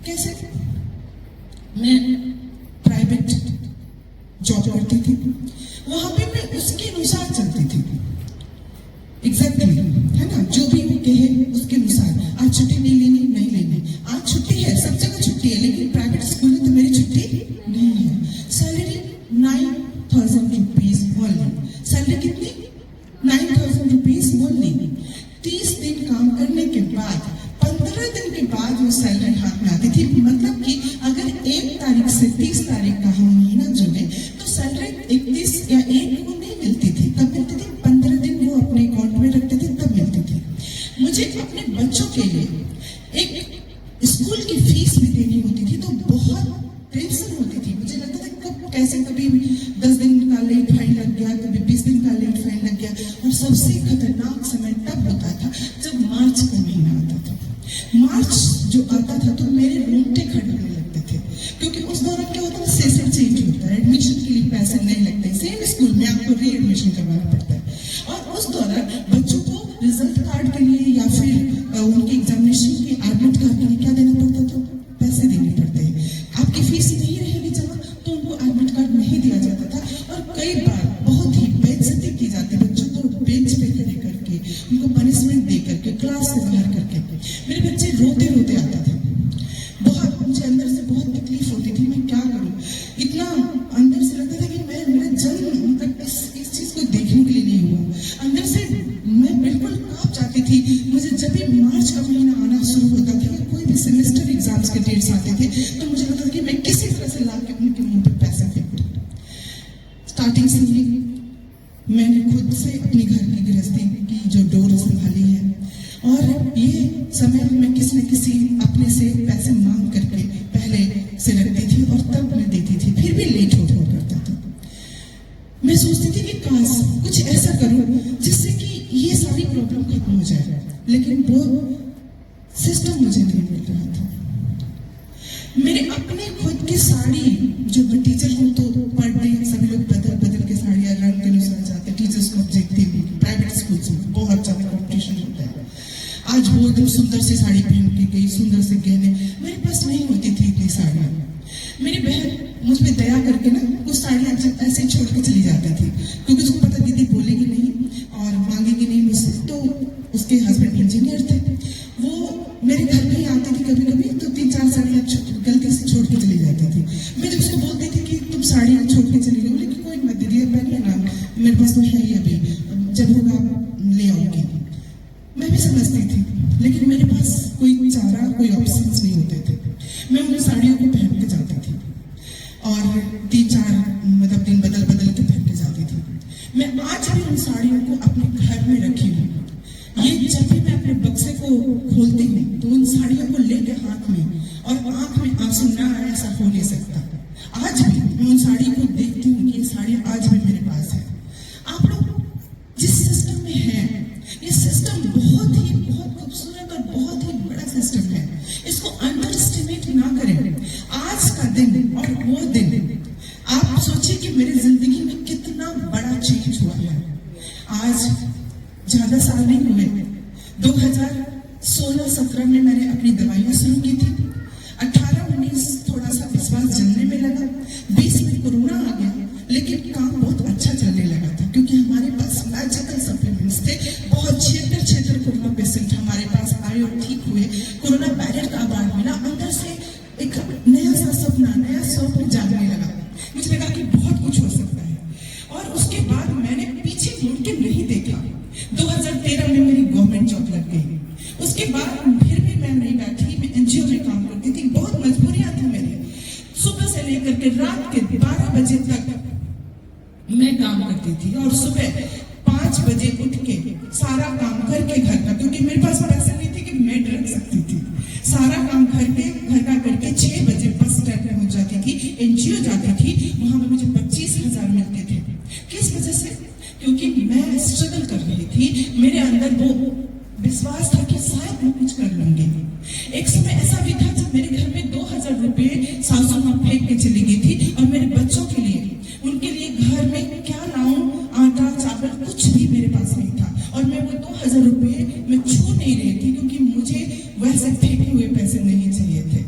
कैसे? मैं private job करती थी, वहां पे मैं उसके अनुसार चलती थी। एग्जैक्टली, है ना, जो भी वो कहे उसके अनुसार। आज छुट्टी नहीं लेनी, नहीं लेनी, आज छुट्टी है, सब जगह छुट्टी है, लेकिन प्राइवेट स्कूल में तो मेरी छुट्टी नहीं है। Salary 9,000 rupees only. सैलरी कितनी? 9,000 रुपीज ओनली। 30 दिन काम करने के बाद 15 दिन के बाद वो सैलरी हाथ में आती थी। मतलब कि अगर 1 तारीख से 30 तारीख का हम महीना जुड़े तो सैलरी 31 या 1 को नहीं मिलती थी, तब मिलती थी 15 दिन वो अपने अकाउंट में रखते थे, तब मिलती थी। मुझे अपने बच्चों के लिए एक स्कूल की फीस भी देनी होती थी, तो बहुत टेंशन होती थी। मुझे लगता था कब कैसे, कभी 10 दिन का लेट फाइन लग गया, कभी 20 दिन का लेट फाइन लग गया। और सबसे खतरनाक समय तब होता था जब मार्च का महीना आता था। मार्च जो आता था तो मेरे रोंगटे खड़े होने लगते थे, क्योंकि उस दौरान क्या होता है, सेशन चेंज होता है, एडमिशन के लिए पैसे नहीं लगते, सेम स्कूल में आपको री एडमिशन करवाना पड़ता है। और उस दौरान बच्चों को रिजल्ट कार्ड के लिए या फिर उनके एग्जामिनेशन के एडमिट कार्ड के लिए क्या देना पड़ता था? पैसे देने पड़ते हैं। आपकी फीस नहीं रहेगी जमा तो उनको एडमिट कार्ड नहीं दिया जाता था। और कई बार बहुत ही बेइज्जती की जाती, बच्चों को बेंच पे खड़े करके, उनको पनिशमेंट दे करके, क्लास से बाहर करके। मेरे बच्चे रोते रोते आते थे, बहुत मुझे अंदर से बहुत तकलीफ होती थी, मैं क्या करूं। इतना अंदर से लगता था कि मेरा जन्म मतलब इस चीज को देखने के लिए नहीं हुआ। अंदर से मैं बिल्कुल कांप जाती थी। मुझे जब भी मार्च का महीना आना शुरू होता था या कोई भी सेमेस्टर एग्जाम्स के डेट्स आते थे तो मुझे लगता था कि मैं किसी तरह से ला के उनके मुंह पे पैसे फेंक दूं। स्टार्टिंग से ही मैंने खुद से अपनी घर की गृहस्थी की जो डोर संभाली है, और ये समय मैं किसी न किसी अपने से पैसे मांग करके पहले से रखती थी और तब मैं देती थी, फिर भी लेट हो करता था। मैं सोचती थी कि काश कुछ ऐसा करूं जिससे कि ये सारी प्रॉब्लम खत्म हो जाए, लेकिन वो सिस्टम मुझे नहीं मिल रहा था। मेरे अपने खुद की साड़ी, जो टीचर हूं तो पर डे सभी लोग बदल बदल के साड़ियां रंग के अनुसार जाते हैं। टीचर्स को देखते हुए प्राइवेट स्कूल में बहुत ज्यादा कॉम्पिटिशन होता है। आज वो एकदम सुंदर सी साड़ी पहन के गई, सुंदर से गहने, मेरे पास नहीं होती थी इतनी साड़ियां। मेरी बहन मुझ पर दया करके ना कुछ साड़ियां ऐसे ही छोड़ के चली जाती थी, क्योंकि उसको पता दीदी बोलेगी नहीं और मांगेगी नहीं मुझसे। तो उसके हस्बैंड इंजीनियर थे, वो मेरे घर में ही आते थे कभी कभी, तो 3-4 साड़ियां गलती से छोड़ के चली जाती थी। मैं जब उसको बोलती थी कि तुम साड़ियां छोड़ के चली गई, बोले कि कोई मत दीदी, पहनिए ना, मेरे पास तो है ही, अभी जब होगा ले आऊंगी। मैं भी समझती थी, लेकिन मेरे पास कोई चारा, कोई ऑप्शंस नहीं होते थे। मैं उन साड़ियों को पहन के जाती थी और 3-4 मतलब दिन बदल बदल के पहन के जाती थी। मैं आज भी उन साड़ियों को अपने घर में रखी हूँ। ये जब भी मैं अपने बक्से को खोलती हूँ तो उन साड़ियों को लेके हाथ में, और आंख में आंसू ना आए ऐसा हो नहीं सकता। आज भी मैं उन साड़ी को देखती हूँ कि ये साड़ियाँ आज भी मेरे पास है। आप लोग जिस सिस्टम में हैं, ये सिस्टम बहुत खूबसूरत और बहुत ही बड़ा सिस्टम है। इसको अंडर एस्टिमेट ना करें। आज का दिन और वो दिन, आप सोचिए कि मेरी जिंदगी में कितना बड़ा चेंज हुआ है। आज ज्यादा साल नहीं हुए, 2016-17 में मैंने अपनी दवाइयां शुरू की थी। 18-19 थोड़ा सा विश्वास जमने में लगा। 20 में कोरोना आ गया, लेकिन काम बहुत अच्छा चलने लगा था, क्योंकि हमारे पास मैजिकल सप्लीमेंट्स थे। बहुत क्षेत्र कोरोना पेशेंट हमारे पास आए और ठीक हुए। कोरोना बैरियर का अवार्ड मिला। अंदर से एक नया सा सपना, नया स्वप्न जागने लगा। मुझे लगा कि बहुत कुछ हो सकता है। और उसके बाद मैंने पीछे मुड़ के नहीं देखा। 2013 में मेरी गवर्नमेंट जॉब लग गई। उसके बाद फिर भी मैं नहीं बैठी, मैं एनजीओ में काम करती थी। बहुत मजबूरियां थी मेरी। सुबह से लेकर के रात के 12 बजे तक मैं काम करती थी, और सुबह 5 बजे उठ के सारा काम करके घर का, क्योंकि मेरे पास पैसे नहीं थे कि मेड रख सकती थी, सारा काम घर का करके 6 बजे बस स्टैंड में हो जाती थी, एनजीओ जाती थी। वहां पर मुझे 25,000 मिलते थे। किस वजह से? क्योंकि मैं स्ट्रगल कर रही थी। मेरे अंदर वो विश्वास था कि शायद मैं कुछ कर लूंगी। एक समय ऐसा भी था जब मेरे घर में 2,000 रुपए सासू मां फेंक के चली गई थी, और मेरे बच्चों के लिए, उनके लिए घर में क्या लाऊं, आटा चावल कुछ भी मेरे पास नहीं था। और मैं वो 2,000 रुपए मैं छू नहीं रही थी, क्योंकि मुझे वैसे फेंके हुए पैसे नहीं चाहिए थे।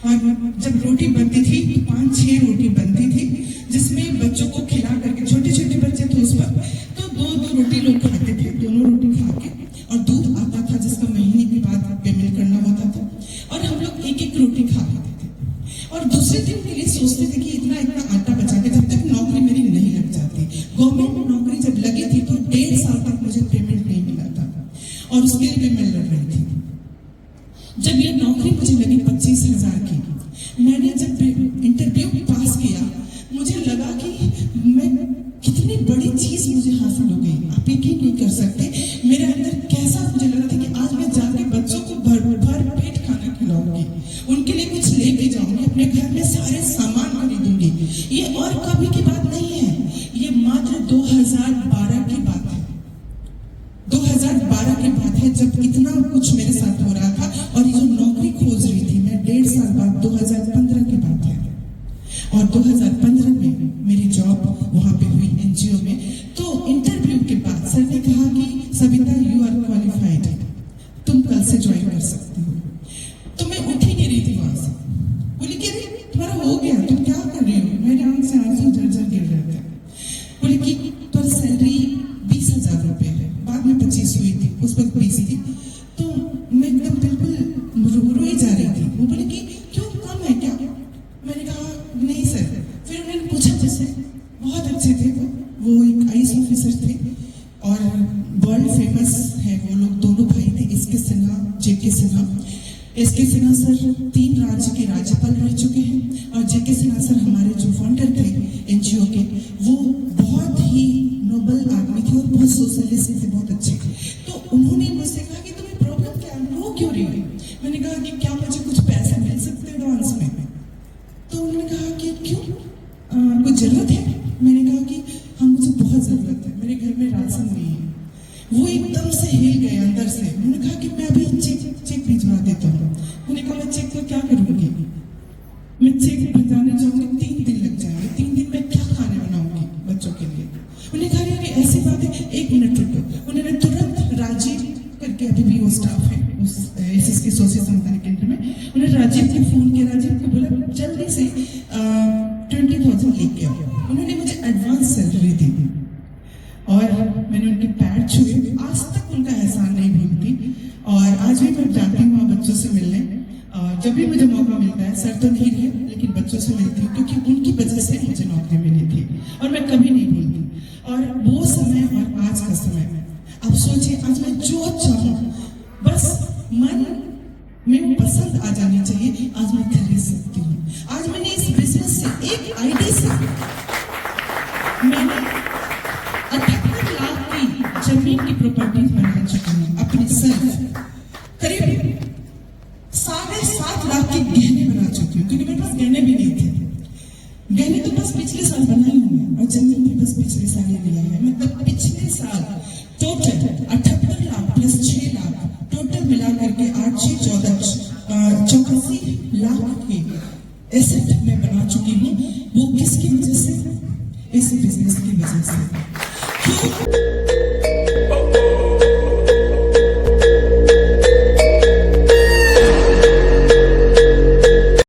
और जब रोटी बनती थी तो 5-6 रोटी बनती थी, जिसमें बच्चों को खिला करके, छोटे छोटे बच्चे थे उस वक्त, तो 2-2 रोटी लोग खाते थे, दोनों रोटी खा के, और दूध आता था जिसका महीने के बाद पेमेंट करना होता था, और हम लोग 1-1 रोटी खा लेते थे। और दूसरे दिन के लिए सोचते थे कि इतना इतना आटा बचा के, जब तक नौकरी मेरी नहीं लग जाती, गवर्नमेंट नौकरी जब लगी थी तो 1.5 साल तक मुझे पेमेंट नहीं मिला था, और उसके लिए मैं लड़ रही थी। जब ये नौकरी मुझे लगी 25,000 की, मैंने जब इंटरव्यू पास किया, मुझे लगा कि मैं कितनी बड़ी चीज मुझे हासिल हो गई। आप यकीन नहीं कर सकते मेरे अंदर कैसा मुझे लगा था कि आज मैं जाके बच्चों को भर पेट खाना खिलाऊंगी, उनके लिए कुछ लेके जाऊंगी, अपने घर में सारे सामान खरीदूंगी। ये और कभी की बात नहीं है, ये मात्र 2012 की बात है। 2012 की बात है, जब इतना कुछ मेरे साथ हो रहा था, और ये जो नौकरी खोज रही थी मैं 1.5 साल बाद, 2015 की बात है। और 2015 में मेरी जॉब वहां पे हुई एनजीओ में। तो इंटरव्यू के बाद सर ने कहा कि सविता यू आर क्वालिफाइड, तुम कल से ज्वाइन कर सकती हो। तो मैं उठ ही नहीं रही थी वहां से, बोली कि तुम्हारा हो गया, तुम क्या कर रही हो? मेरे आंख से आंसू झरझर गिर रहे थे। बोली कि पर सैलरी 20,000 रुपए है, बाद में 25 हुई थी, उस वक्त 20 थी। तो मैं एकदम बिल्कुल रोई जा रही थी। वो बोले कि क्यों, कम है क्या? मैंने कहा नहीं सर। फिर उन्होंने पूछा, जैसे बहुत अच्छे थे वो एक आईएएस ऑफिसर थे और वर्ल्ड फेमस है वो लोग, दोनों भाई थे, एसके सिन्हा, जेके सिन्हा। एसके सिन्हा सर 3 राज्य के राज्यपाल रह चुके हैं, और जेके सिन्हा सर हमारे जो फाउंडर थे एनजीओ के, वो बहुत ही नोबल आदमी थे और बहुत सोशलिस्ट थे, बहुत अच्छे। तो उन्होंने मुझसे कहा कि तुम्हें प्रॉब्लम क्या है, रो क्यों रही हो? मैंने कहा कि क्या मुझे कुछ पैसे मिल सकते हैं एडवांस में? तो उन्होंने कहा कि क्यों, कुछ जरूरत है? मैंने कहा कि हाँ मुझे बहुत जरूरत है, मेरे घर में राशन नहीं है। वो एकदम से हिल गए अंदर से। उन्होंने कहा कि मैं अभी चेक भिजवा देता हूँ। मैंने कहा मैं चेक को क्या करूँगी? मैं चेक भिजवाने जाऊँगी, 3 दिन लग जाएंगे, 3 दिन में क्या खाने बनाऊंगी बच्चों के लिए? उन्होंने कहा कि ऐसी बात है, 1 मिनट रुको। उन्होंने तुरंत राजीव करके, अभी भी वो स्टाफ है उस एसएसके सोशल संस्थान केंद्र में, उन्होंने राजीव को फोन किया। राजीव को बोला जल्दी से 20,000 लेके आओ। उन्होंने मुझे एडवांस सैलरी दी और मैंने उनके पैर छुए, आज तक उनका एहसान नहीं भूलती। और आज भी मैं जाती हूँ वहाँ बच्चों से मिलने, और जब भी मुझे मौका मिलता है, सर तो नहीं रहे लेकिन बच्चों से मिलती हूँ, क्योंकि उनकी वजह से मुझे नौकरी मिली थी और मैं कभी नहीं भूलती। और वो समय और आज का समय, अब सोचिए, आज मैं जो चाहूँ बस मन में पसंद आ जानी चाहिए, आज मैं खरीद सकती हूँ। आज मैंने इस बिजनेस से, एक आईडी से मैंने 78 लाख की जमीन की प्रॉपर्टीज बना चुकी हूँ अपने सेल्फ। करीब 7.5 लाख के गहने बना चुकी हूँ, क्योंकि मेरे पास गहने भी नहीं थे। गहने तो बस पिछले साल बनाई हूँ, और जमीन भी बस पिछले साल ही लिया है। मतलब पिछले साल total 78 lakh plus 6 lakh, total मिला करके 84 लाख के एसेट मैं बना चुकी हूँ। वो किसकी वजह से? इस बिजनेस की वजह से। क्यों?